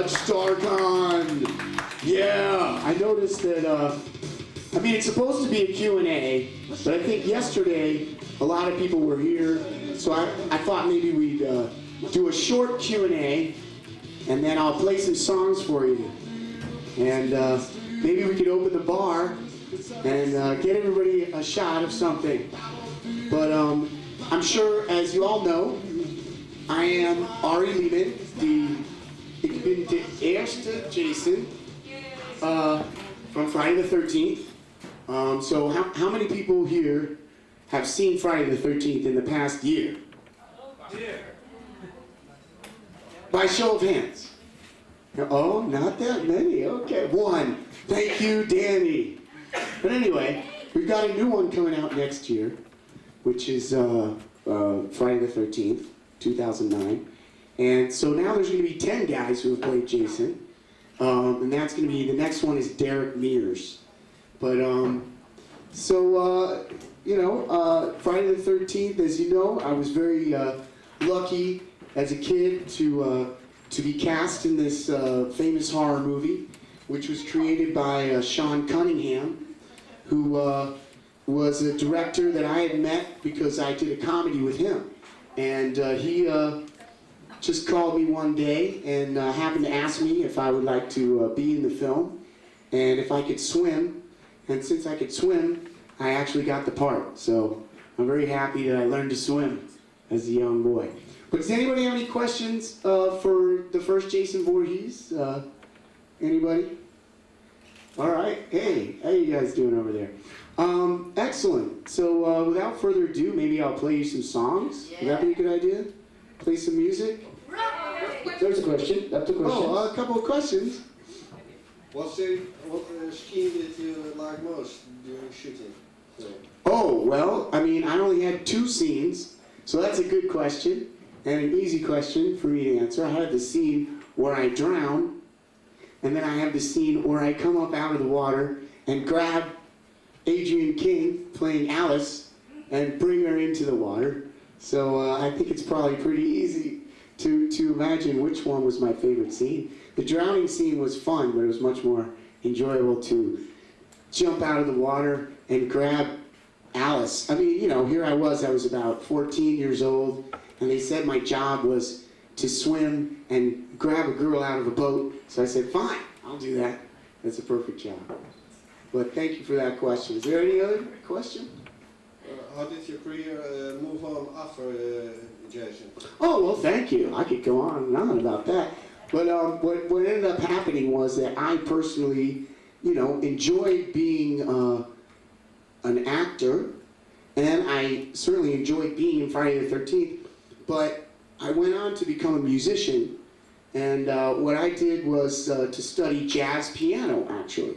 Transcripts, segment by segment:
much, StarCon. Yeah, I noticed that, I mean, it's supposed to be a Q&A, but I think yesterday a lot of people were here, so I thought maybe we'd do a short Q&A, and then I'll play some songs for you. And maybe we could open the bar and get everybody a shot of something. But I'm sure, as you all know, I am Ari Lehman, Ik ben de eerste Jason from Friday the 13th. So how many people here have seen Friday the 13th in the past year? By show of hands. Oh, not that many. Okay, one. Thank you, Danny. But anyway, we've got a new one coming out next year, which is Friday the 13th, 2009. And so now there's going to be 10 guys who have played Jason. And that's going to be, the next one is Derek Mears. But, Friday the 13th, as you know, I was very lucky as a kid to be cast in this famous horror movie, which was created by Sean Cunningham, who was a director that I had met because I did a comedy with him. And he just called me one day and happened to ask me if I would like to be in the film and if I could swim. And since I could swim, I actually got the part. So I'm very happy that I learned to swim as a young boy. But does anybody have any questions for the first Jason Voorhees? Anybody? All right. Hey, how you guys doing over there? Excellent. So without further ado, maybe I'll play you some songs. Would that be a good idea? Play some music? There's a question. That's a question. Oh, a couple of questions. What scene did you like most during shooting? Oh, well, I mean, I only had 2 scenes, so that's a good question, and an easy question for me to answer. I had the scene where I drown, and then I have the scene where I come up out of the water and grab Adrienne King, playing Alice, and bring her into the water. So I think it's probably pretty easy to imagine which one was my favorite scene. The drowning scene was fun, but it was much more enjoyable to jump out of the water and grab Alice. I mean, you know, here I was about 14 years old, and they said my job was to swim and grab a girl out of a boat. So I said, fine, I'll do that. That's a perfect job. But thank you for that question. Is there any other question? How did your career move on after Jason? Oh, well, thank you. I could go on and on about that. But what ended up happening was that I personally, you know, enjoyed being an actor, and I certainly enjoyed being in Friday the 13th, but I went on to become a musician, and what I did was to study jazz piano, actually.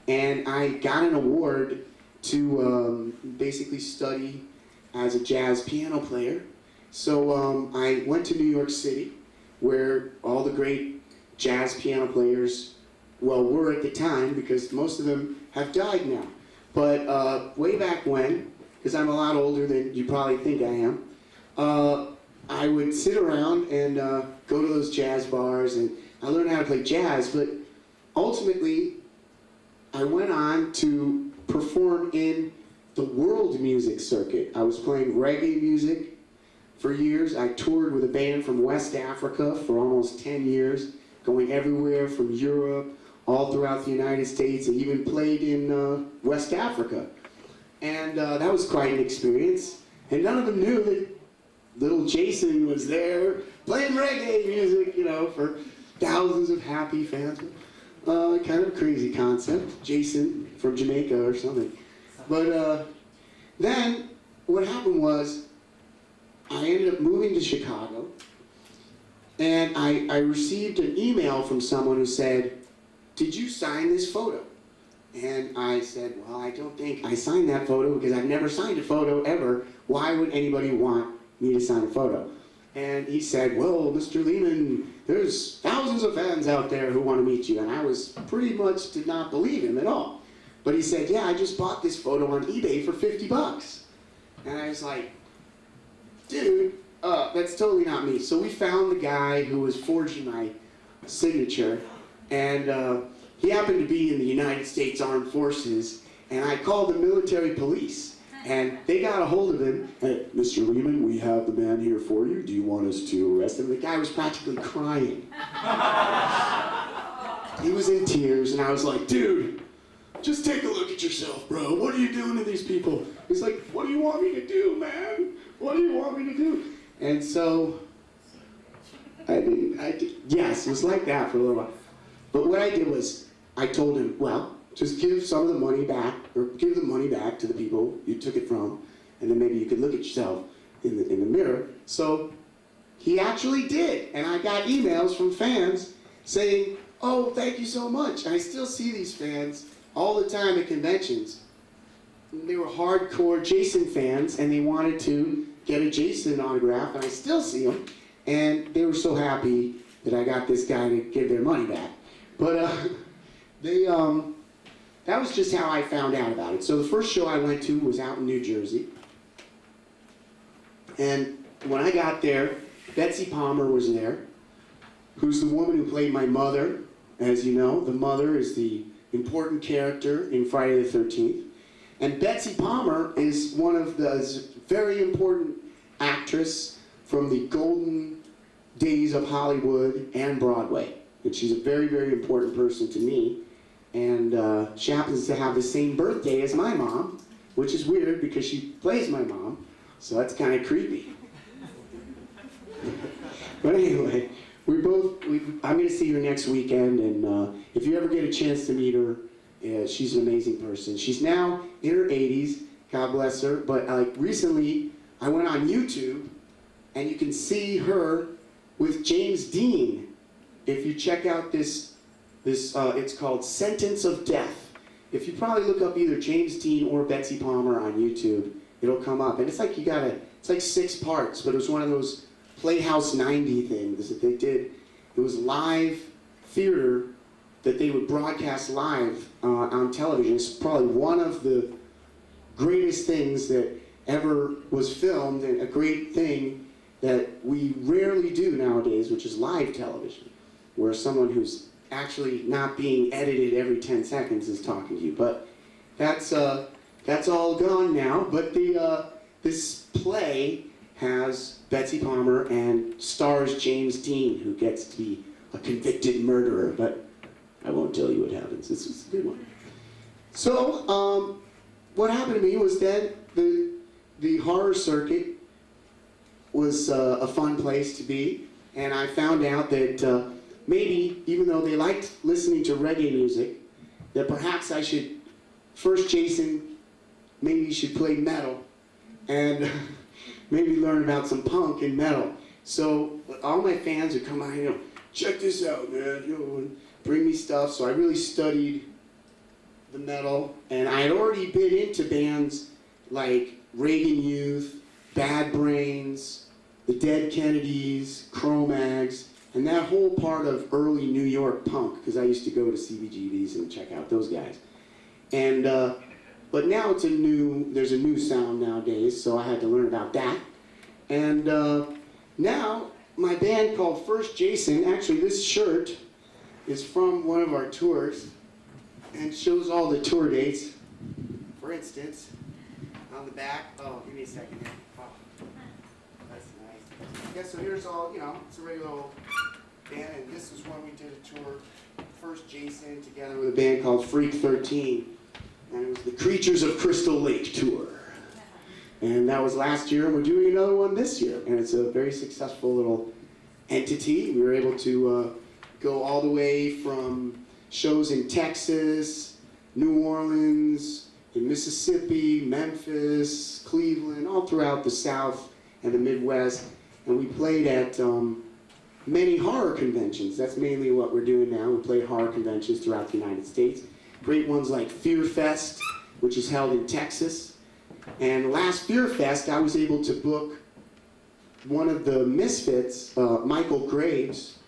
And I got an award to basically study as a jazz piano player. So I went to New York City, where all the great jazz piano players, well, were at the time, because most of them have died now. But way back when, because I'm a lot older than you probably think I am, I would sit around and go to those jazz bars, and I learned how to play jazz, but ultimately, I went on to perform in the world music circuit. I was playing reggae music for years. I toured with a band from West Africa for almost 10 years, going everywhere from Europe, all throughout the United States, and even played in West Africa. And that was quite an experience. And none of them knew that little Jason was there playing reggae music, you know, for thousands of happy fans. Kind of a crazy concept, Jason from Jamaica or something. But then what happened was I ended up moving to Chicago, and I received an email from someone who said, did you sign this photo? And I said, well, I don't think I signed that photo because I've never signed a photo ever. Why would anybody want me to sign a photo? And he said, well, Mr. Lehman, there's thousands of fans out there who want to meet you. And I was pretty much did not believe him at all. But he said, yeah, I just bought this photo on eBay for $50. And I was like, dude, that's totally not me. So we found the guy who was forging my signature. And he happened to be in the United States Armed Forces, and I called the military police. And they got a hold of him. Hey, Mr. Lehman, we have the man here for you. Do you want us to arrest him? The guy was practically crying. He was in tears, and I was like, dude, just take a look at yourself, bro. What are you doing to these people? He's like, what do you want me to do, man? What do you want me to do? And so, yes, it was like that for a little while. But what I did was, I told him, well, just give some of the money back, or give the money back to the people you took it from, and then maybe you could look at yourself in the mirror. So he actually did, and I got emails from fans saying, oh, thank you so much. And I still see these fans all the time at conventions. They were hardcore Jason fans, and they wanted to get a Jason autograph, and I still see them, and they were so happy that I got this guy to give their money back. But that was just how I found out about it. So the first show I went to was out in New Jersey. And when I got there, Betsy Palmer was there, who's the woman who played my mother. As you know, the mother is the important character in Friday the 13th. And Betsy Palmer is one of the very important actress from the golden days of Hollywood and Broadway. And she's a very, very important person to me. And she happens to have the same birthday as my mom, which is weird because she plays my mom, so that's kind of creepy. But anyway, I'm going to see her next weekend, and if you ever get a chance to meet her, she's an amazing person. She's now in her 80s, God bless her, but recently I went on YouTube, and you can see her with James Dean. If you check out this it's called Sentence of Death. If you probably look up either James Dean or Betsy Palmer on YouTube, it'll come up. And it's like it's like 6 parts, but it was one of those Playhouse 90 things that they did. It was live theater that they would broadcast live on television. It's probably one of the greatest things that ever was filmed, and a great thing that we rarely do nowadays, which is live television, where someone who's actually not being edited every 10 seconds is talking to you. But that's all gone now. But this play has Betsy Palmer and stars James Dean, who gets to be a convicted murderer. But I won't tell you what happens. This is a good one. So what happened to me was that the horror circuit was a fun place to be, and I found out that maybe, even though they liked listening to reggae music, that perhaps I should, first Jason, maybe you should play metal, and maybe learn about some punk and metal. So all my fans would come out, check this out, man, and bring me stuff. So I really studied the metal, and I had already been into bands like Reagan Youth, Bad Brains, the Dead Kennedys, Cro-Mags, and that whole part of early New York punk, because I used to go to CBGBs and check out those guys. And but now there's a new sound nowadays, so I had to learn about that. And now my band called First Jason, actually this shirt is from one of our tours and shows all the tour dates. For instance, on the back, oh, give me a second here. Oh, that's nice. Yeah, so here's all, it's a regular old band, and this is when we did a tour, First Jason, together with a band called Freak 13, and it was the Creatures of Crystal Lake tour. And that was last year, and we're doing another one this year, and it's a very successful little entity. We were able to go all the way from shows in Texas, New Orleans, in Mississippi, Memphis, Cleveland, all throughout the South and the Midwest. And we played at many horror conventions. That's mainly what we're doing now. We play horror conventions throughout the United States. Great ones like Fear Fest, which is held in Texas. And last Fear Fest, I was able to book one of the Misfits, Michael Graves.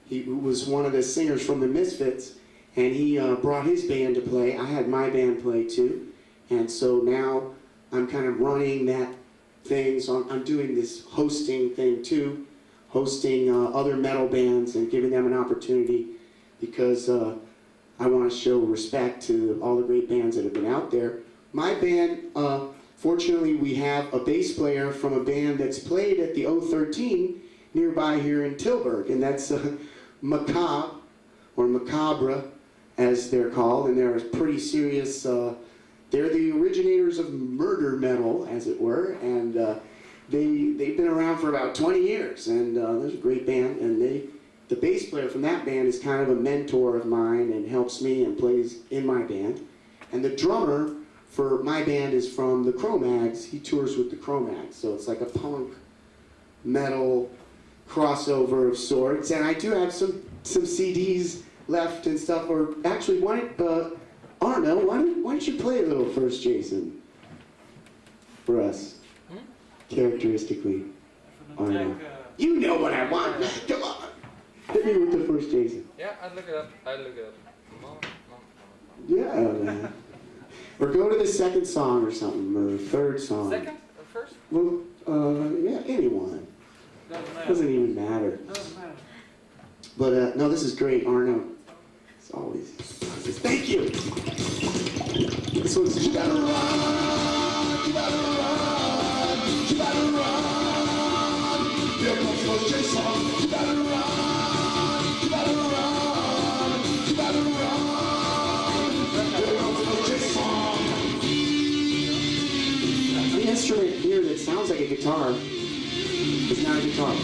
He was one of the singers from the Misfits, and he brought his band to play. I had my band play too. And so now I'm kind of running that thing, so I'm doing this hosting thing too. hosting other metal bands and giving them an opportunity, because I want to show respect to all the great bands that have been out there. My band, fortunately, we have a bass player from a band that's played at the 013 nearby here in Tilburg, and that's Macabre, or Macabre, as they're called, and they're a pretty serious, they're the originators of murder metal, as it were, and they've been around for about 20 years, and there's a great band, and the bass player from that band is kind of a mentor of mine and helps me and plays in my band. And the drummer for my band is from the Cro-Mags. He tours with the Cro-Mags, so it's like a punk metal crossover of sorts. And I do have some CDs left and stuff, or actually, Arno, why don't you play a little first, Jason, for us, characteristically, Arno. You know what I want, come on. Hit me with the first, Jason. Yeah, I'll look it up. Yeah, man. Or go to the second song or something, or third song. Second or first? Well, yeah, anyone. Doesn't even matter. But, no, this is great, Arno. It's always, thank you. This one's, you gotta run, you gotta run, you gotta run. Here comes the Jason, you gotta run, you gotta run, you gotta run. Here comes the Jason. The instrument here that sounds like a guitar is not a guitar.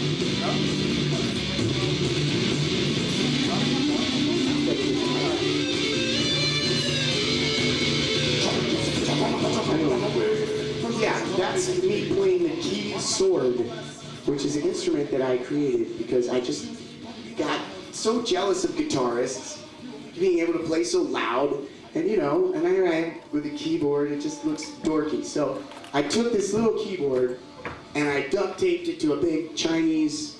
Yeah, that's me playing the key sword, which is an instrument that I created because I just got so jealous of guitarists being able to play so loud, and and here I am with a keyboard. It just looks dorky. So I took this little keyboard and I duct taped it to a big Chinese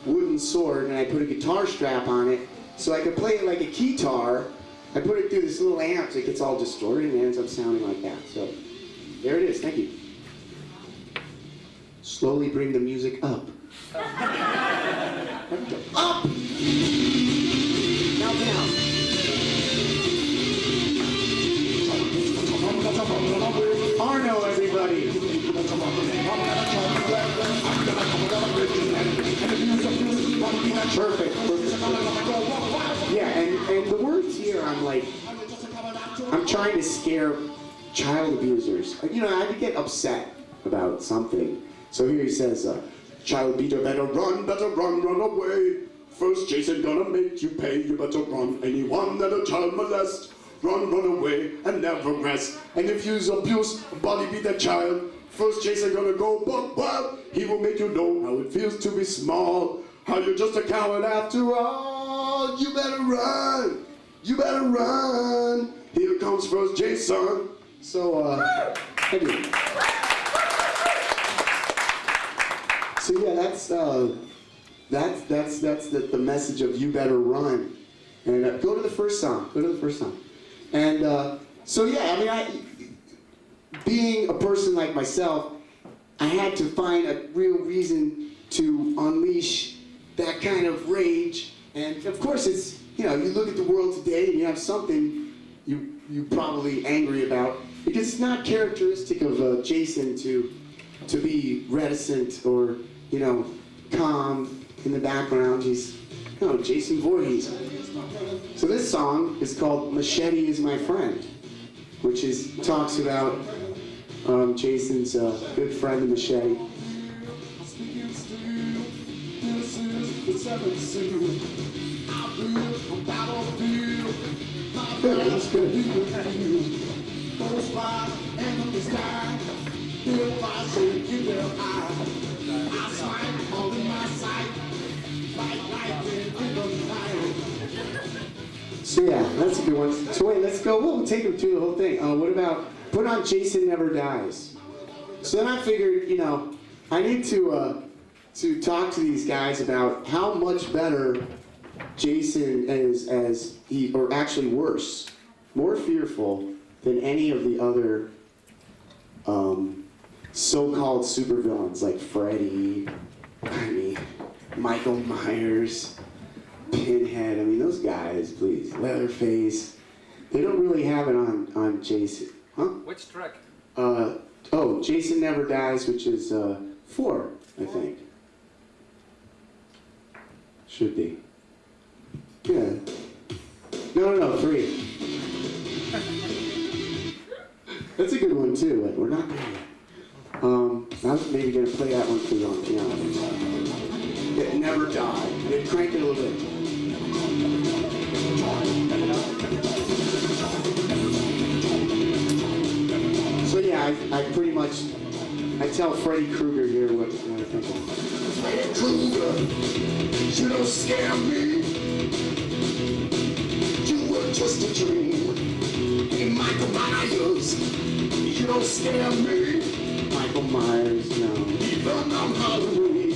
wooden sword, and I put a guitar strap on it so I could play it like a keytar. I put it through this little amp, so it gets all distorted and ends up sounding like that. So there it is. Thank you. Slowly bring the music up. Up! Now down. Arno, everybody. Perfect. Yeah, and the words here, I'm trying to scare child abusers. I had to get upset about something. So here he says, child beater, better run away. First Jason gonna make you pay, you better run. Anyone that a child molest, run away and never rest. And if you abuse, body beat that child, first Jason gonna go buck wild. He will make you know how it feels to be small, how you're just a coward after all. You better run, you better run. Here comes first Jason. So, thank you. So yeah, that's the message of you better run. And go to the first song. And so yeah, being a person like myself, I had to find a real reason to unleash that kind of rage. And of course, it's you look at the world today and you have something you probably angry about, because it's not characteristic of Jason to be reticent or calm in the background. He's Jason Voorhees. So this song is called "Machete Is My Friend," which talks about Jason's good friend, the machete. Good, that's good. So yeah, that's a good one. So wait, let's go. We'll take him through the whole thing. What about put on "Jason Never Dies"? So then I figured, I need to talk to these guys about how much better Jason is or actually worse, more fearful than any of the other so-called supervillains like Freddy. Michael Myers, Pinhead. I mean, those guys, please. Leatherface. They don't really have it on Jason. Huh? Which track? Oh, Jason Never Dies, which is 4, I think. Should be. Yeah. No, 3. That's a good one too, but we're not there yet. I was maybe gonna play that one for you on piano. It Never Die. Yeah, crank it a little bit. So yeah, I pretty much, I tell Freddy Krueger here what I think of. Freddy Krueger, you don't scare me. You were just a dream. And Michael Myers, you don't scare me. Michael Myers, no. Even on Halloween,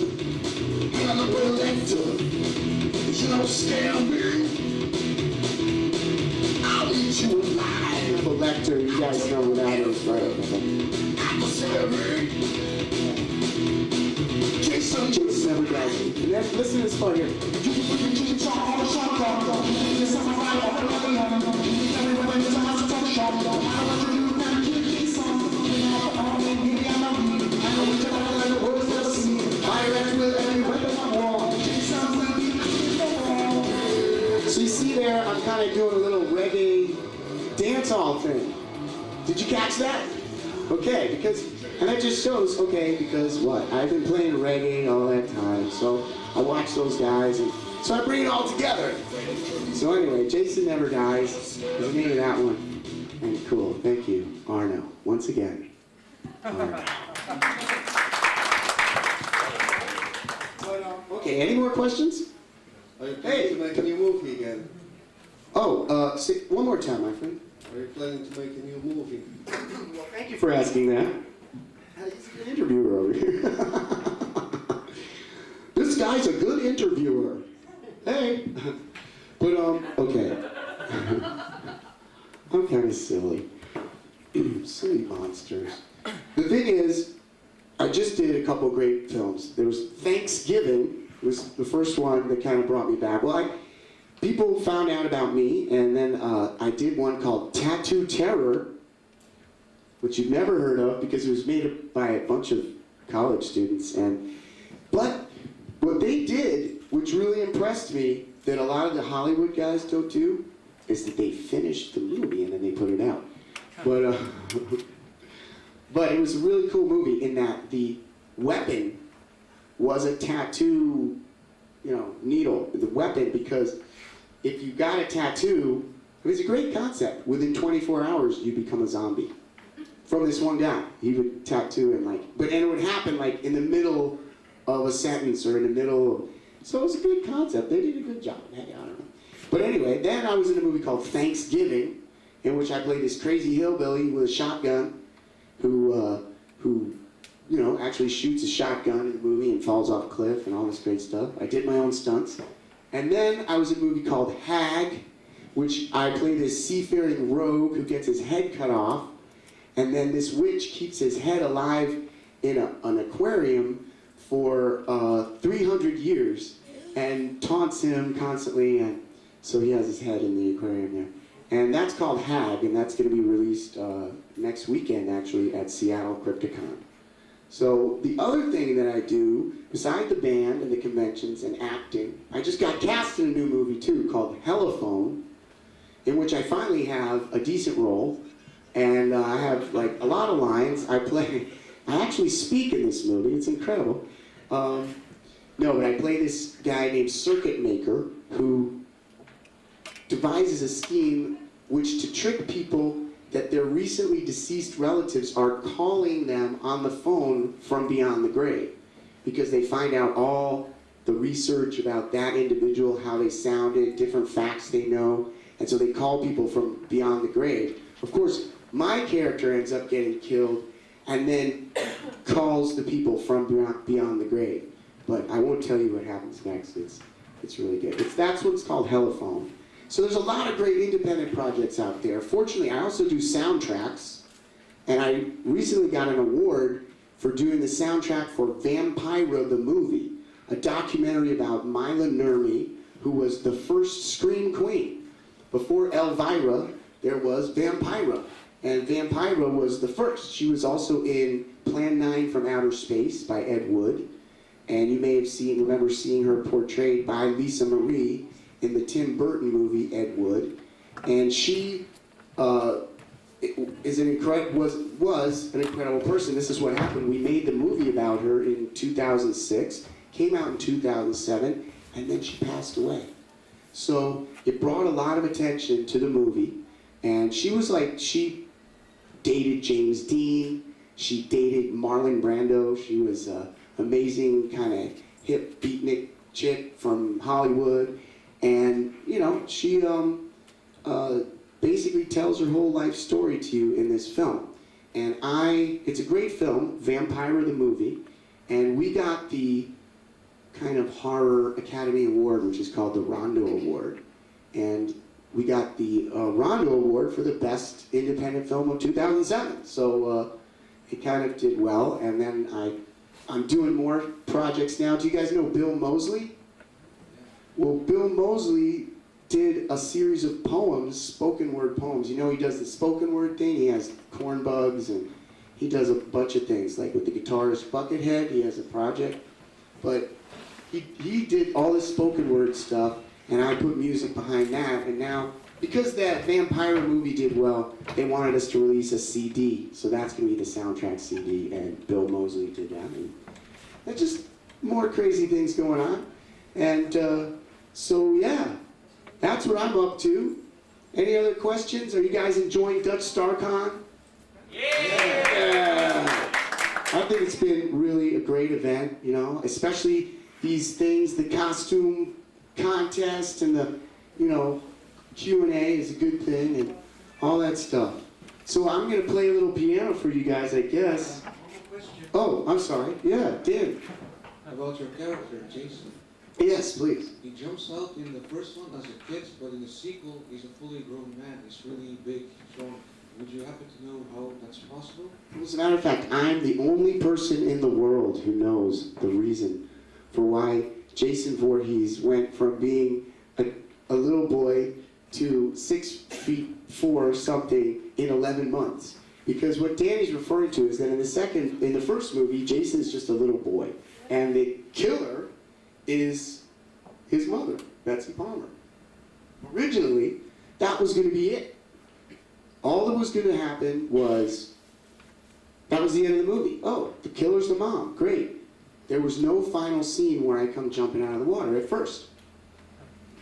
Hannibal Lecter, you don't scare me. I'll eat you alive. Hannibal Lecter, you guys know what that is, right? I'ma scare me. Jason Never Dies. And then listen to this part here. So you see there, I'm kind of doing a little reggae dance hall thing. Did you catch that? Okay, and that just shows, okay, because what? I've been playing reggae all that time, so I watch those guys, and so I bring it all together. So anyway, Jason Never Dies is the name of that one. And cool, thank you, Arno, once again. Okay, any more questions? Are you planning to make a new movie again? Oh, one more time, my friend. Are you planning to make a new movie? Well, thank you for asking that. He's an interviewer over here. This guy's a good interviewer. Hey. But, okay. I'm kind of silly. Silly monsters. The thing is, I just did a couple great films. There was Thanksgiving, was the first one that kind of brought me back. Well, people found out about me, and then I did one called Tattoo Terror, which you've never heard of because it was made by a bunch of college students. But what they did, which really impressed me, that a lot of the Hollywood guys don't do, is that they finished the movie and then they put it out. But it was a really cool movie in that the weapon was a tattoo, needle. The weapon, because if you got a tattoo, it was a great concept. Within 24 hours, you become a zombie. From this one guy, he would tattoo and and it would happen in the middle of a sentence or in the middle of, so it was a good concept. They did a good job. Hey, I don't know. But anyway, then I was in a movie called Thanksgiving, in which I played this crazy hillbilly with a shotgun who actually shoots a shotgun in the movie and falls off a cliff and all this great stuff. I did my own stunts. And then I was in a movie called Hag, which I played this seafaring rogue who gets his head cut off, and then this witch keeps his head alive in an aquarium for 300 years and taunts him constantly, and so he has his head in the aquarium there. And that's called Hag, and that's going to be released next weekend, actually, at Seattle Crypticon. So the other thing that I do, besides the band and the conventions and acting, I just got cast in a new movie, too, called Hellophone, in which I finally have a decent role, and I have, a lot of lines. I actually speak in this movie. It's incredible. But I play this guy named Circuit Maker, who devises a scheme which to trick people that their recently deceased relatives are calling them on the phone from beyond the grave, because they find out all the research about that individual, how they sounded, different facts they know, and so they call people from beyond the grave. Of course, my character ends up getting killed and then calls the people from beyond the grave. But I won't tell you what happens next. It's really good. That's what's called Hellophone. So there's a lot of great independent projects out there. Fortunately, I also do soundtracks, and I recently got an award for doing the soundtrack for Vampiro the movie, a documentary about Mila Nurmi, who was the first scream queen. Before Elvira, there was Vampira, and Vampira was the first. She was also in Plan 9 from Outer Space by Ed Wood, and you may have remember seeing her portrayed by Lisa Marie in the Tim Burton movie Ed Wood, and she was an incredible person. This is what happened. We made the movie about her in 2006, came out in 2007, and then she passed away. So it brought a lot of attention to the movie, and she dated James Dean, she dated Marlon Brando. She was an amazing kind of hip beatnik chick from Hollywood, and you know, she basically tells her whole life story to you in this film. And it's a great film, Vampira the movie, and we got the kind of Horror Academy Award, which is called the Rondo Award. And we got the Rondo Award for the Best Independent Film of 2007. So it kind of did well, and then I'm doing more projects now. Do you guys know Bill Moseley? Well, Bill Moseley did a series of poems, spoken word poems. You know, he does the spoken word thing. He has corn bugs, and he does a bunch of things. Like with the guitarist Buckethead, he has a project. But he did all this spoken word stuff, and I put music behind that. And now, because that Vampira movie did well, they wanted us to release a CD. So that's going to be the soundtrack CD, and Bill Moseley did that. And that's just more crazy things going on. And so, yeah. That's what I'm up to. Any other questions? Are you guys enjoying Dutch StarCon? Yeah! I think it's been really a great event, you know, especially these things, the costume contest and the, you know, Q&A is a good thing and all that stuff. So I'm going to play a little piano for you guys, I guess. Oh, I'm sorry. Yeah, Dan. About your character, Jason. Yes, please. He jumps out in the first one as a kid, but in the sequel, he's a fully grown man. He's really big, strong. Would you happen to know how that's possible? As a matter of fact, I'm the only person in the world who knows the reason for why Jason Voorhees went from being a little boy to 6'4" or something in 11 months. Because what Danny's referring to is that in the first movie, Jason's just a little boy, and the killer is his mother, Betsy Palmer. Originally, that was going to be it. All that was going to happen was, that was the end of the movie. Oh, the killer's the mom, great. There was no final scene where I come jumping out of the water at first.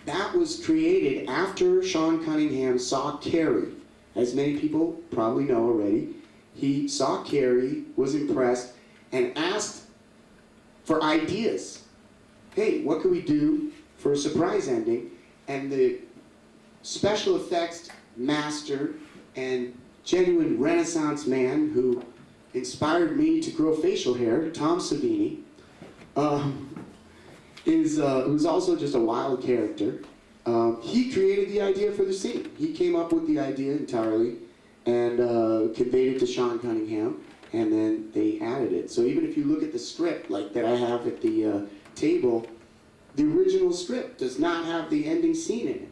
That was created after Sean Cunningham saw Carrie. As many people probably know already, he saw Carrie, was impressed, and asked for ideas. Hey, what can we do for a surprise ending? And the special effects master and genuine Renaissance man who inspired me to grow facial hair, Tom Savini, who's also just a wild character. He created the idea for the scene. He came up with the idea entirely and conveyed it to Sean Cunningham, and then they added it. So even if you look at the script like that I have at the table, the original script does not have the ending scene in it.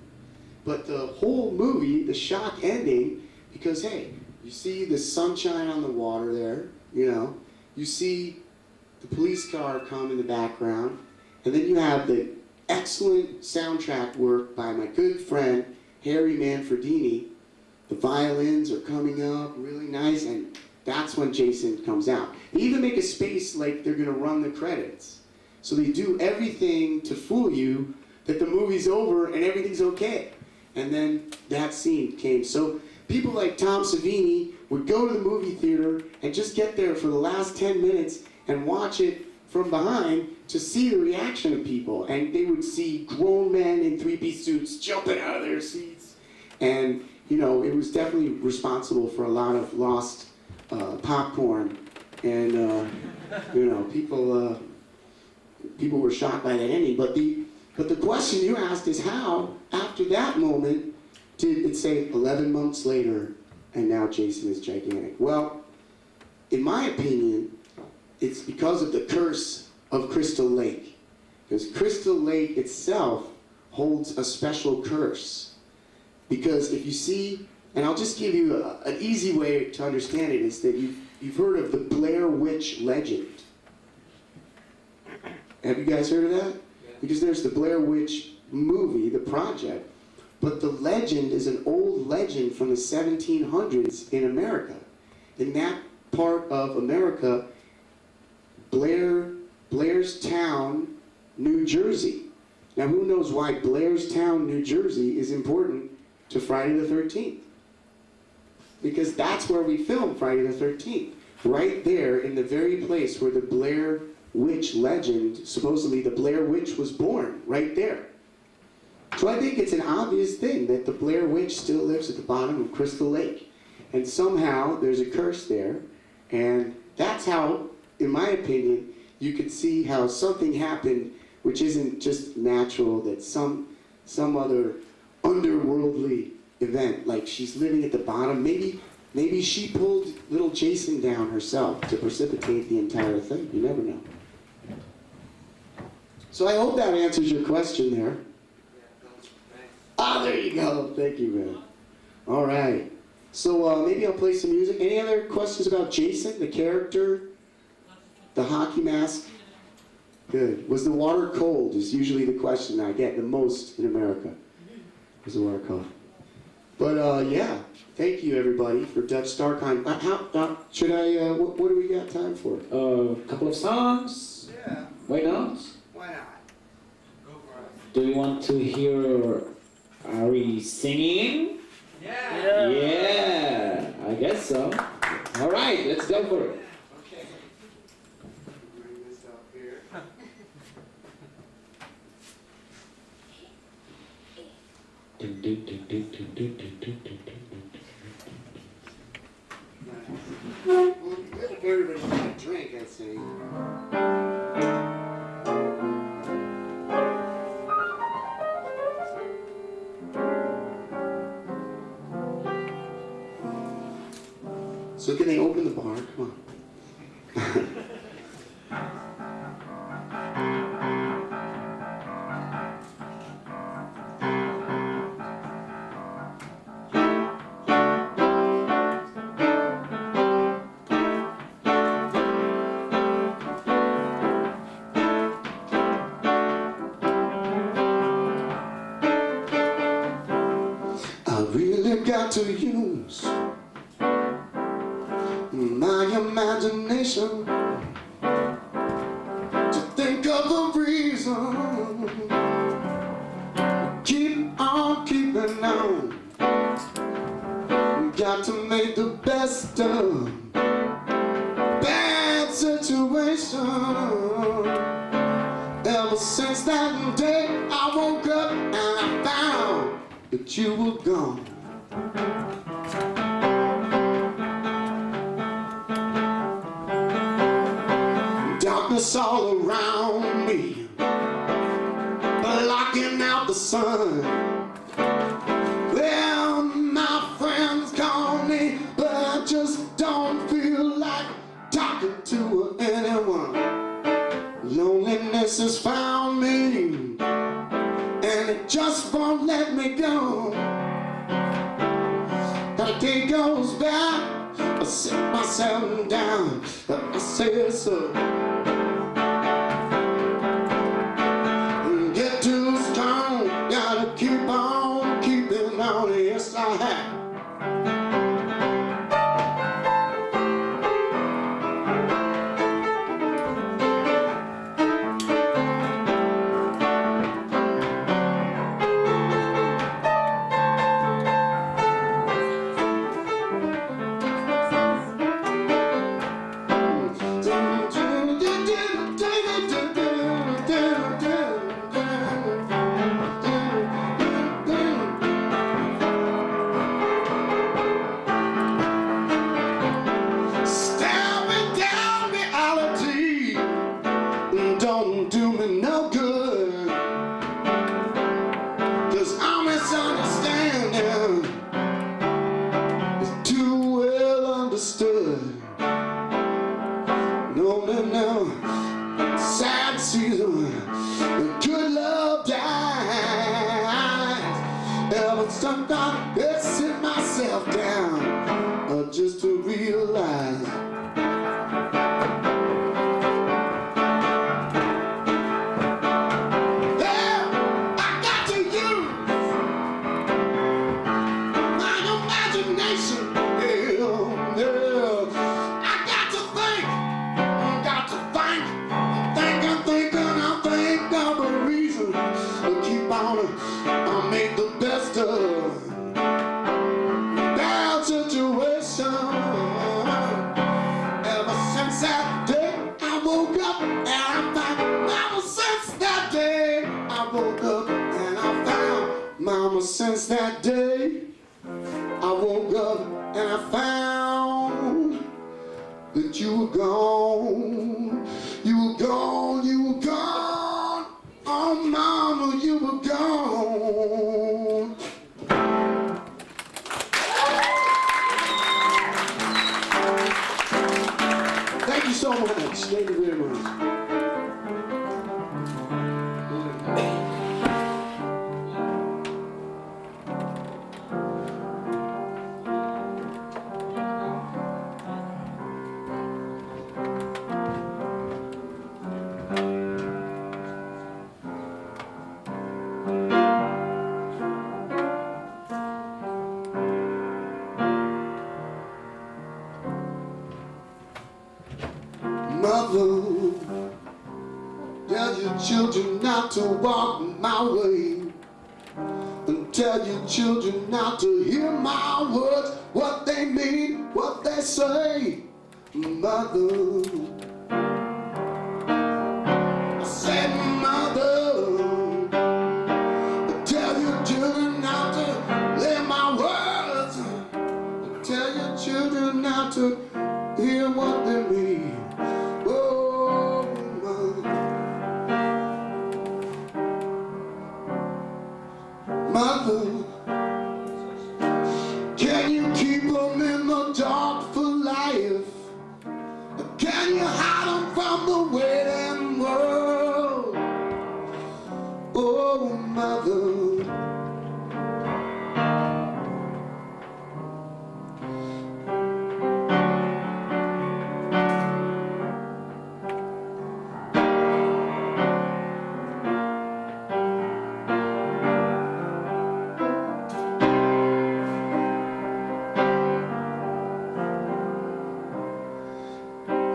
But the whole movie, the shock ending, because hey, you see the sunshine on the water there, you know, you see the police car come in the background, and then you have the excellent soundtrack work by my good friend, Harry Manfredini. The violins are coming up really nice, and that's when Jason comes out. They even make a space like they're gonna run the credits. So they do everything to fool you that the movie's over and everything's okay. And then that scene came. So people like Tom Savini would go to the movie theater and just get there for the last 10 minutes and watch it from behind to see the reaction of people. And they would see grown men in three-piece suits jumping out of their seats. And, you know, it was definitely responsible for a lot of lost popcorn. And, you know, people were shocked by that ending. But the question you asked is how, after that moment, did it say 11 months later, and now Jason is gigantic? Well, in my opinion, it's because of the curse of Crystal Lake. Because Crystal Lake itself holds a special curse. Because if you see, and I'll just give you an easy way to understand it, is that you've heard of the Blair Witch legend. Have you guys heard of that? Yeah. Because there's the Blair Witch movie, the project, but the legend is an old legend from the 1700s in America. In that part of America, Blairstown, New Jersey. Now who knows why Blairstown, New Jersey is important to Friday the 13th? Because that's where we filmed Friday the 13th. Right there in the very place where the Blair Witch legend, supposedly the Blair Witch was born, right there. So I think it's an obvious thing that the Blair Witch still lives at the bottom of Crystal Lake. And somehow there's a curse there. And that's how, in my opinion, you could see how something happened which isn't just natural, that some other underworldly event, like she's living at the bottom. Maybe she pulled little Jason down herself to precipitate the entire thing. You never know. So I hope that answers your question there. Ah, there you go. Thank you, man. All right. So maybe I'll play some music. Any other questions about Jason, the character, the hockey mask? Good. Was the water cold is usually the question I get the most in America. Was the water cold? But yeah, thank you everybody for Dutch Starkheim. Should I, what do we got time for? A couple of songs? Yeah, Why not? why not? Go for it. Do you want to hear Ari singing? Yeah. Yeah, I guess so. All right, let's go for it. Okay. Bring this up here. Well, if everybody's got a drink, I'd say. So can they open the bar? Come on. I really got to use my imagination to think of a reason. Keep on keeping on. Got to make the best of bad situation. Ever since that day I woke up and I found that you were gone. Darkness all around me, blocking out the sun. Well, my friends call me, but I just don't feel like talking to anyone. Loneliness has found me, and it just won't let me go. The day goes by, I sit myself down, I say so. Get too strong, gotta keep on keeping on, yes I have. sometimes I sit myself down just to realize I make the best of bad situation. Ever since that day I woke up and I found Mama. Since that day I woke up and I found Mama. Since that day I woke up and I found that you were gone. You were gone. You were gone. Oh, Mama, you were gone. Thank you so much. Thank you very much. Mother, tell your children not to walk my way, and tell your children not to hear my words, what they mean, what they say. Mother, I said, Mother, tell your children not to hear my words, tell your children not to hear what they mean. Mother, can you keep them in the dark for life? Can you hide them from the waiting world? Oh, Mother.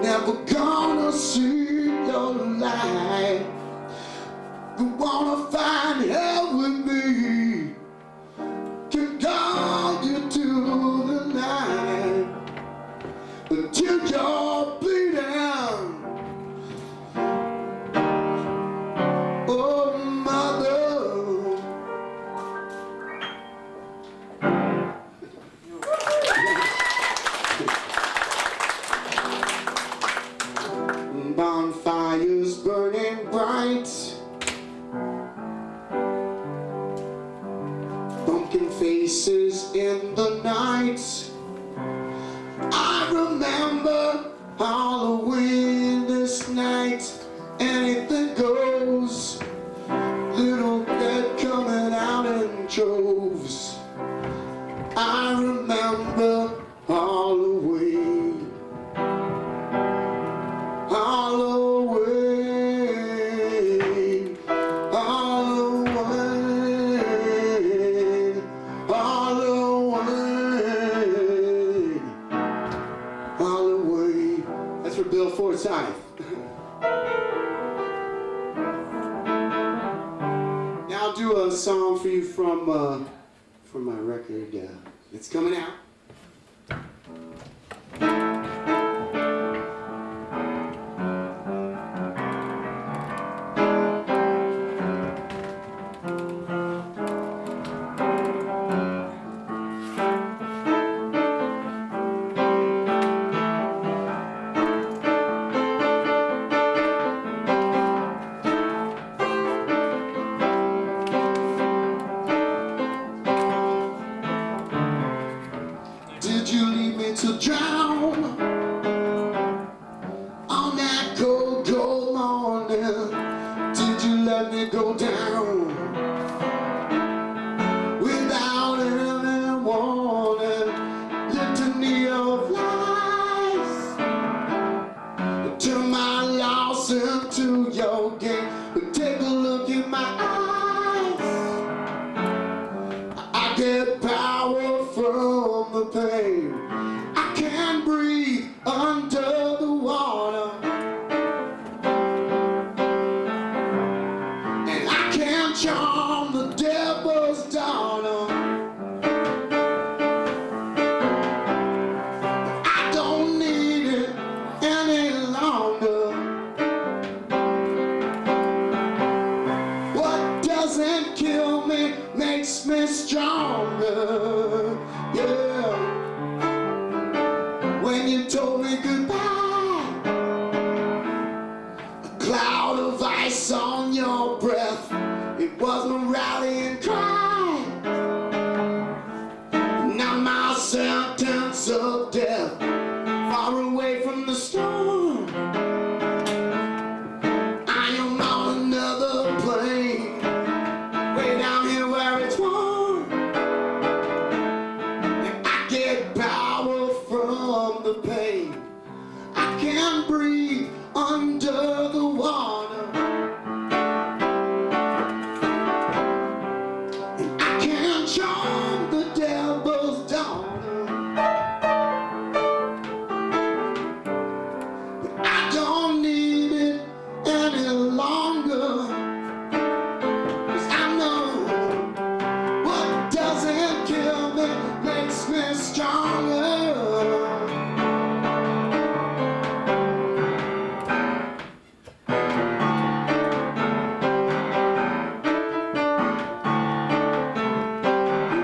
Never gonna see your light. You wanna find hell with me? Can guide you to the night until you're bleeding. Oh, Mother. Bonfires burning bright, pumpkin faces in the night. I remember Halloween this night. Anything goes, little dead coming out in droves. I remember Halloween. Halloween, Halloween, Halloween, Halloween. That's for Bill Forsyth. Now I'll do a song for you from my record. It's coming out. Did you leave me to drown on that cold, cold morning? Did you let me go down without I get power from the pain. I can't breathe under the water, and I can't charm the devil's daughter. I don't need it any longer. What doesn't kill me makes me stronger. Yeah. When you told me goodbye, a cloud of ice on your breath, it was my rallying cry. Now my sentence of death, far away from the storm. I am on another plane, way down here where it's warm. And I get power from the pain. I can't breathe under the water, and I can't charm the devil's daughter. But I don't need it any longer, 'cause I know what doesn't kill me makes me stronger.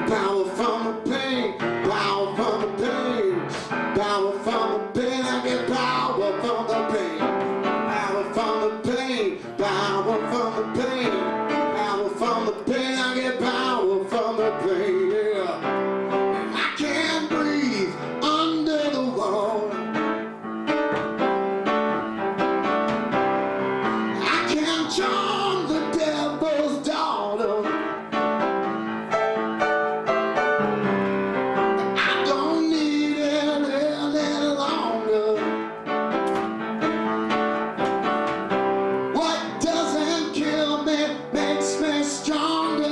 Power from the pain, power from the pain, power from the pain. I get power from the pain, power from the pain, power from the pain, power from the pain. I get power from the pain. Yeah. And I can't breathe under the water. I can't charm the devil's daughter. I don't need it any longer. What doesn't kill me makes me stronger.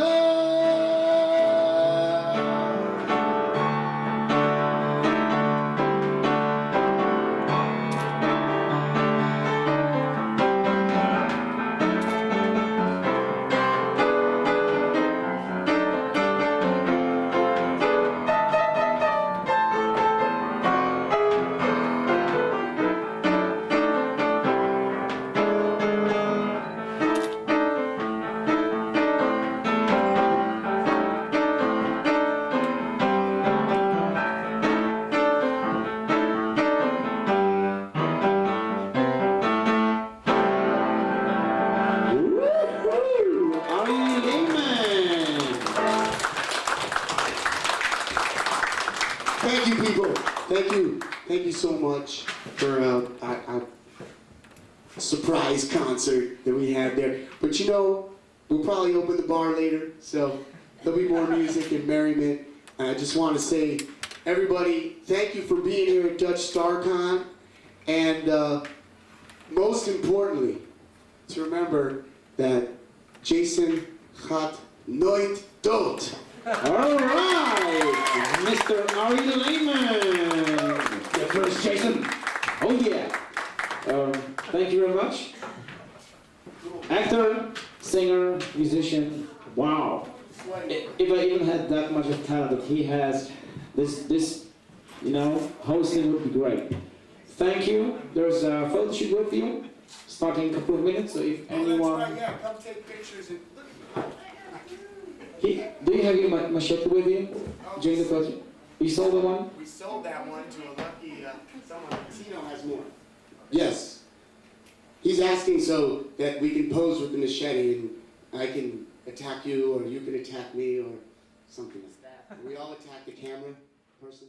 Woo-hoo! Ari Lehman! Thank you, people. Thank you. Thank you so much for a surprise concert that we had there. But you know, we'll probably open the bar later, so there'll be more music and merriment. And I just want to say, everybody, thank you for being here at Dutch StarCon. And most importantly, to remember that Jason gaat nooit dood. All right, Mr. Ari Lehman. The first Jason. Oh yeah. Thank you very much. Actor, singer, musician. Wow. If I even had that much of talent that he has, this, you know, hosting would be great. Thank you. There's a photo shoot with you, starting in a couple of minutes. So if anyone, That's right, yeah, come take pictures. And do you have your machete with you during the project? You sold the one? we sold that one to a lucky someone. Tino has more. Yes. He's asking so that we can pose with the machete and I can attack you or you can attack me or something like that. We all attack the camera person.